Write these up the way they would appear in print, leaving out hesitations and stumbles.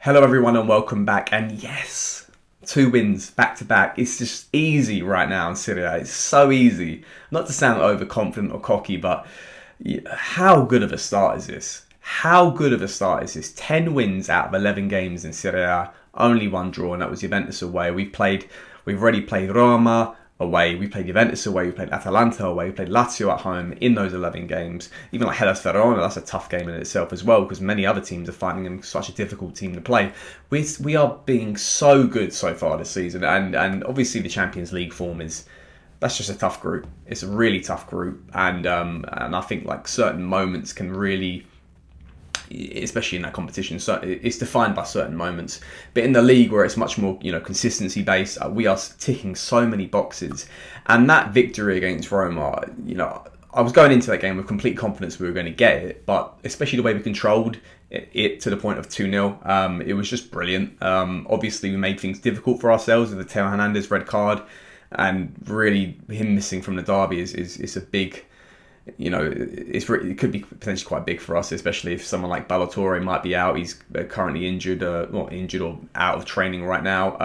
Hello everyone and welcome back. And yes, 2 wins back to back. It's just easy right now in Serie A. It's so easy. Not to sound overconfident or cocky, but how good of a start is this? How good of a start is this? 10 wins out of 11 games in Serie A. Only one draw, and that was Juventus away. We've already played Roma away, we played Juventus away, we played Atalanta away, we played Lazio at home in those 11 games. Even like Hellas Verona, that's a tough game in itself as well, because many other teams are finding them such a difficult team to play. We are being so good so far this season, and obviously the Champions League form that's just a tough group. It's a really tough group, and I think like certain moments can really, especially in that competition, so it's defined by certain moments. But in the league, where it's much more consistency based, we are ticking so many boxes. And that victory against Roma, I was going into that game with complete confidence we were going to get it, but especially the way we controlled it to the point of 2-0, it was just brilliant. Obviously, we made things difficult for ourselves with the Teo Hernandez red card, and really him missing from the derby is a big. It could be potentially quite big for us, especially if someone like Ballatore might be out. He's currently injured, not injured or out of training right now.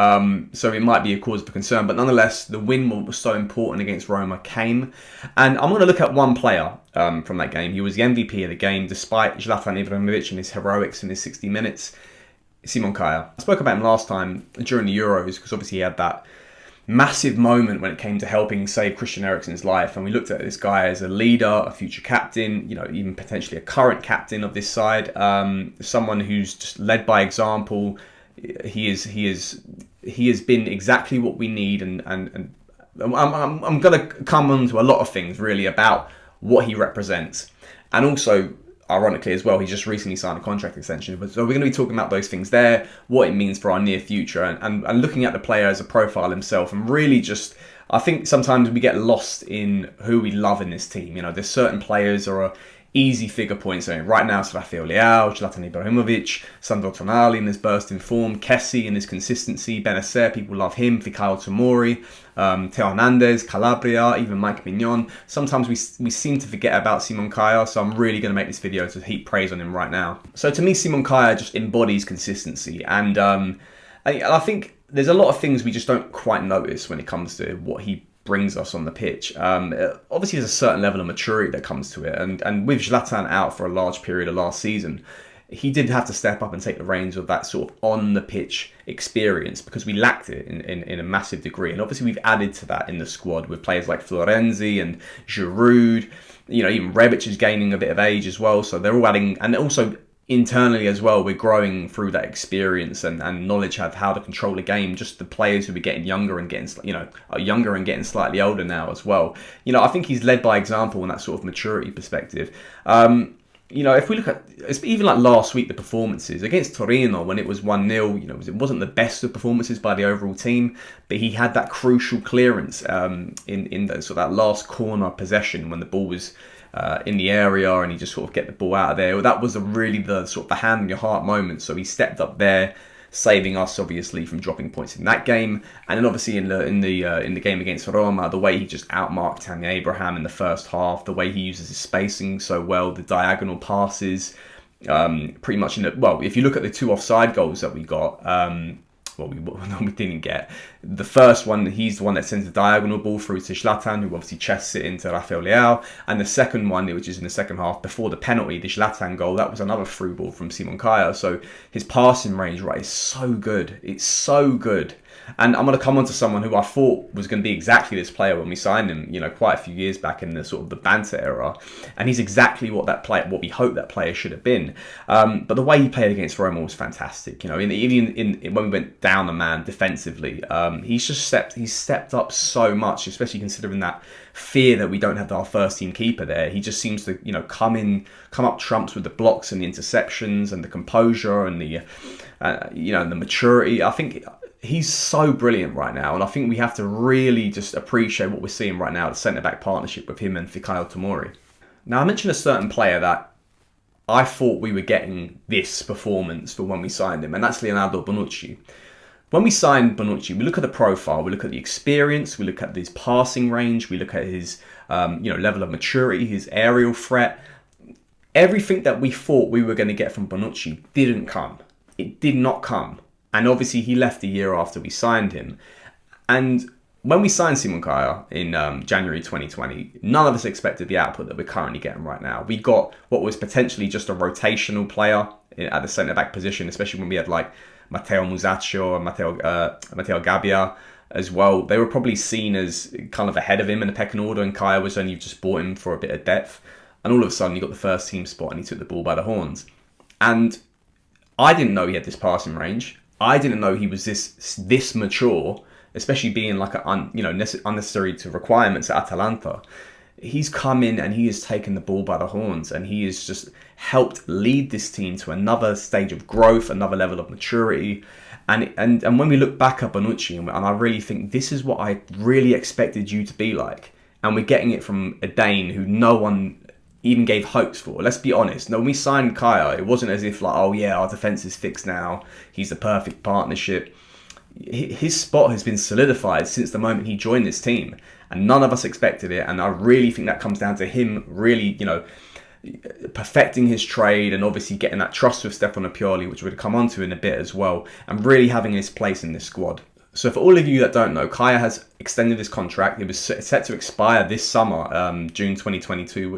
So it might be a cause for concern. But nonetheless, the win was so important against Roma came. And I'm going to look at one player from that game. He was the MVP of the game, despite Zlatan Ibrahimovic and his heroics in his 60 minutes. Simon Kjaer. I spoke about him last time during the Euros, because obviously he had that massive moment when it came to helping save Christian Eriksen's life, and we looked at this guy as a leader, a future captain, even potentially a current captain of this side, someone who's just led by example. He has been exactly what we need, and I'm going to come on to a lot of things really about what he represents, and also, ironically as well, he's just recently signed a contract extension. So we're going to be talking about those things there, what it means for our near future, and looking at the player as a profile himself. And really just, I think sometimes we get lost in who we love in this team. There's certain players or easy figure points. So right now, it's Rafael Leao, Zlatan Ibrahimovic, Sandro Tonali in his burst in form, Kessie in his consistency, Benacer, people love him, Fikayo Tomori, Teo Hernandez, Calabria, even Mike Mignon. Sometimes we seem to forget about Simon Kjaer, so I'm really going to make this video to heap praise on him right now. So to me, Simon Kjaer just embodies consistency, and I think there's a lot of things we just don't quite notice when it comes to what he brings us on the pitch. Obviously, there's a certain level of maturity that comes to it, and with Zlatan out for a large period of last season, he did have to step up and take the reins of that sort of on the pitch experience, because we lacked it in a massive degree. And obviously, we've added to that in the squad with players like Florenzi and Giroud. Even Rebic is gaining a bit of age as well, so they're all adding, and also internally as well, we're growing through that experience and knowledge of how to control the game. Just the players who are getting younger and getting slightly older now as well. I think he's led by example in that sort of maturity perspective. If we look at, it's even like last week, the performances against Torino when it was 1-0, it wasn't the best of performances by the overall team, but he had that crucial clearance in the, sort of that last corner possession when the ball was in the area, and he just sort of get the ball out of there. Well, that was really the sort of the hand in your heart moment. So he stepped up there, saving us obviously from dropping points in that game, and then obviously in the game against Roma, the way he just outmarked Tammy Abraham in the first half, the way he uses his spacing so well, the diagonal passes, pretty much if you look at the 2 offside goals that we got. We didn't get. The first one, he's the one that sends the diagonal ball through to Zlatan, who obviously chests it into Rafael Leao. And the second one, which is in the second half, before the penalty, the Zlatan goal, that was another through ball from Simon Kjaer. So his passing range, right, is so good. It's so good. And I'm going to come on to someone who I thought was going to be exactly this player when we signed him, quite a few years back in the sort of the banter era. And he's exactly what we hoped that player should have been. But the way he played against Roma was fantastic. Even when we went down a man defensively, he's stepped up so much, especially considering that fear that we don't have our first team keeper there. He just seems to, come up trumps with the blocks and the interceptions and the composure and the, the maturity. I think he's so brilliant right now, and I think we have to really just appreciate what we're seeing right now, the centre-back partnership with him and Fikayo Tomori. Now, I mentioned a certain player that I thought we were getting this performance for when we signed him, and that's Leonardo Bonucci. When we signed Bonucci, we look at the profile, we look at the experience, we look at his passing range, we look at his level of maturity, his aerial threat. Everything that we thought we were going to get from Bonucci didn't come. it did not come. And obviously he left a year after we signed him. And when we signed Simon Kjaer in January 2020, none of us expected the output that we're currently getting right now. We got what was potentially just a rotational player at the centre-back position, especially when we had like Matteo Musacchio and Matteo Gabbia as well. They were probably seen as kind of ahead of him in the pecking order, and Kjaer was only just bought him for a bit of depth. And all of a sudden, he got the first team spot and he took the ball by the horns. And I didn't know he had this passing range. I didn't know he was this mature, especially being like unnecessary to requirements at Atalanta. He's come in and he has taken the ball by the horns, and he has just helped lead this team to another stage of growth, another level of maturity. And when we look back at Bonucci, and I really think this is what I really expected you to be like, and we're getting it from a Dane who no one even gave hopes for. Let's be honest. Now, when we signed Kjaer, it wasn't as if like, oh yeah, our defence is fixed now. He's the perfect partnership. His spot has been solidified since the moment he joined this team, and none of us expected it. And I really think that comes down to him really, perfecting his trade, and obviously getting that trust with Stefano Pioli, which we'll come on to in a bit as well, and really having his place in this squad. So for all of you that don't know, Kjaer has extended his contract. It was set to expire this summer, June 2022,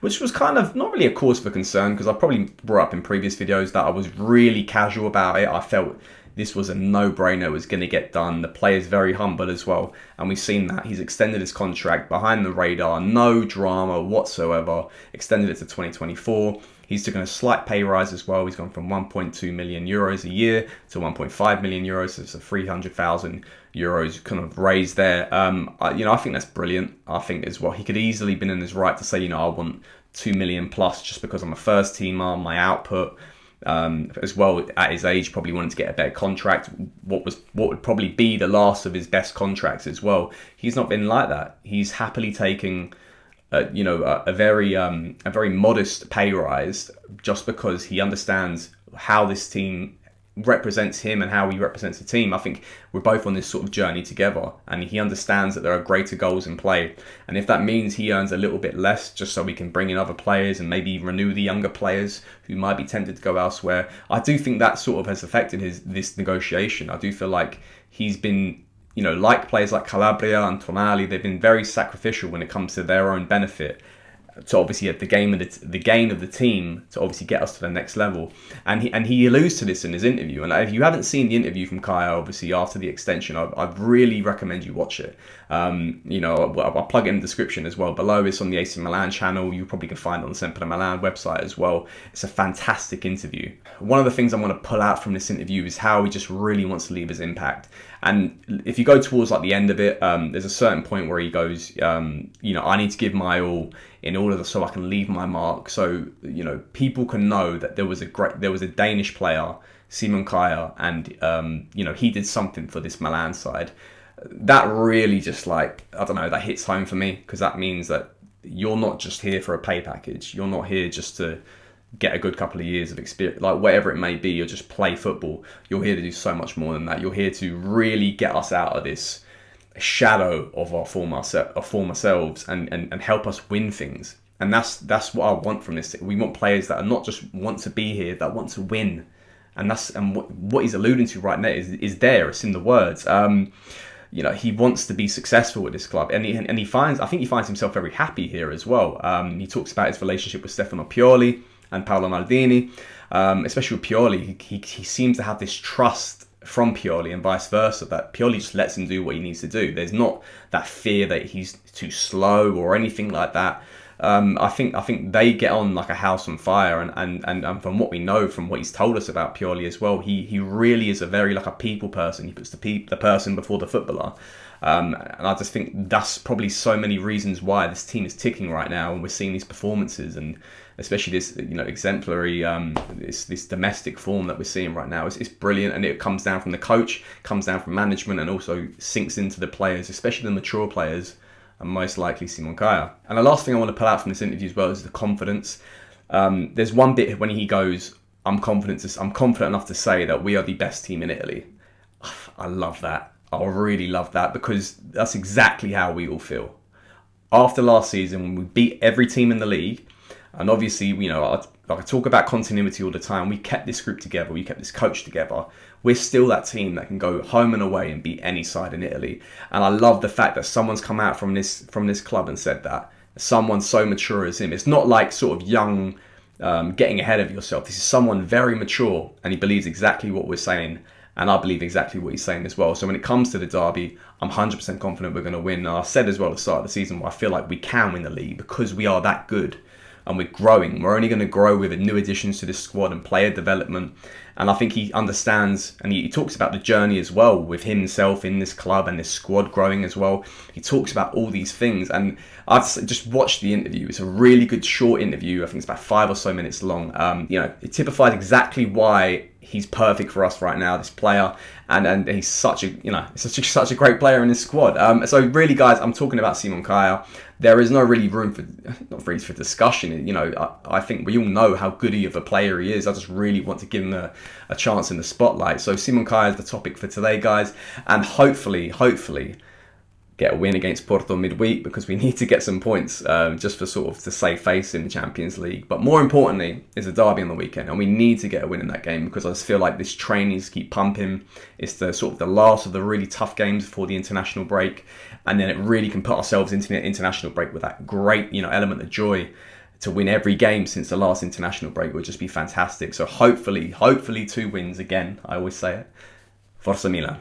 which was kind of not really a cause for concern, because I probably brought up in previous videos that I was really casual about it. I felt this was a no-brainer, it was going to get done. The player's very humble as well, and we've seen that. He's extended his contract behind the radar, no drama whatsoever, extended it to 2024. He's taken a slight pay rise as well. He's gone from 1.2 million euros a year to 1.5 million euros. So it's a 300,000 euros kind of raise there. I think that's brilliant. I think as well, he could easily been in his right to say, I want 2 million plus just because I'm a first teamer, my output. As well, at his age, probably wanted to get a better contract. What would probably be the last of his best contracts as well. He's not been like that. He's happily taking a very modest pay rise just because he understands how this team represents him and how he represents the team. I think we're both on this sort of journey together, and he understands that there are greater goals in play. And if that means he earns a little bit less just so we can bring in other players and maybe renew the younger players who might be tempted to go elsewhere, I do think that sort of has affected this negotiation. I do feel like he's been, like players like Calabria and Tonali, they've been very sacrificial when it comes to their own benefit, to obviously at the gain of the team, to obviously get us to the next level. And he alludes to this in his interview. And if you haven't seen the interview from Kjaer, obviously after the extension, I'd really recommend you watch it. I'll plug it in the description as well below. It's on the AC Milan channel. You probably can find it on the Sempre Milan website as well. It's a fantastic interview. One of the things I want to pull out from this interview is how he just really wants to leave his impact. And if you go towards like the end of it, there's a certain point where he goes, I need to give my all in order so I can leave my mark. So, people can know that there was a Danish player, Simon Kjaer, and, he did something for this Milan side. That really just that hits home for me, because that means that you're not just here for a pay package. You're not here just to get a good couple of years of experience, like whatever it may be, you'll just play football. You're here to do so much more than that. You're here to really get us out of this shadow of our former selves and help us win things. And that's what I want from this. We want players that are not just want to be here, that want to win. And what he's alluding to right now is there. It's in the words. He wants to be successful with this club, and he finds himself very happy here as well. He talks about his relationship with Stefano Pioli and Paolo Maldini, especially with Pioli. He seems to have this trust from Pioli and vice versa, that Pioli just lets him do what he needs to do. There's not that fear that he's too slow or anything like that. I think they get on like a house on fire, and from what we know, from what he's told us about Pioli as well, he really is a very like a people person. He puts the person before the footballer. And I just think that's probably so many reasons why this team is ticking right now, and we're seeing these performances, and especially this exemplary this domestic form that we're seeing right now. It's brilliant, and it comes down from the coach, comes down from management, and also sinks into the players, especially the mature players, and most likely Simon Kjaer. And the last thing I want to pull out from this interview as well is the confidence. There's one bit when he goes, I'm confident enough to say that we are the best team in Italy. I love that. I really love that, because that's exactly how we all feel. After last season, when we beat every team in the league, And obviously, I talk about continuity all the time. We kept this group together. We kept this coach together. We're still that team that can go home and away and beat any side in Italy. And I love the fact that someone's come out from this club and said that. Someone so mature as him. It's not like sort of young, getting ahead of yourself. This is someone very mature, and he believes exactly what we're saying. And I believe exactly what he's saying as well. So when it comes to the derby, I'm 100% confident we're going to win. And I said as well at the start of the season, I feel like we can win the league because we are that good. And we're growing. We're only going to grow with new additions to this squad and player development. And I think he understands, and he talks about the journey as well with himself in this club and this squad growing as well. He talks about all these things. And I've just watched the interview. It's a really good short interview. I think it's about 5 or so minutes long. It typifies exactly why he's perfect for us right now, this player, and he's such a great player in this squad. So really, guys, I'm talking about Simon Kjaer. There is no really room for discussion. I think we all know how good of a player he is. I just really want to give him a chance in the spotlight. So Simon Kjaer is the topic for today, guys, and hopefully get a win against Porto midweek, because we need to get some points just for sort of to save face in the Champions League. But more importantly is the derby on the weekend, and we need to get a win in that game, because I just feel like this train needs to keep pumping. It's the sort of the last of the really tough games before the international break, and then it really can put ourselves into the international break with that great element of joy. To win every game since the last international break would just be fantastic. So hopefully 2 wins again. I always say it. Forza Milan.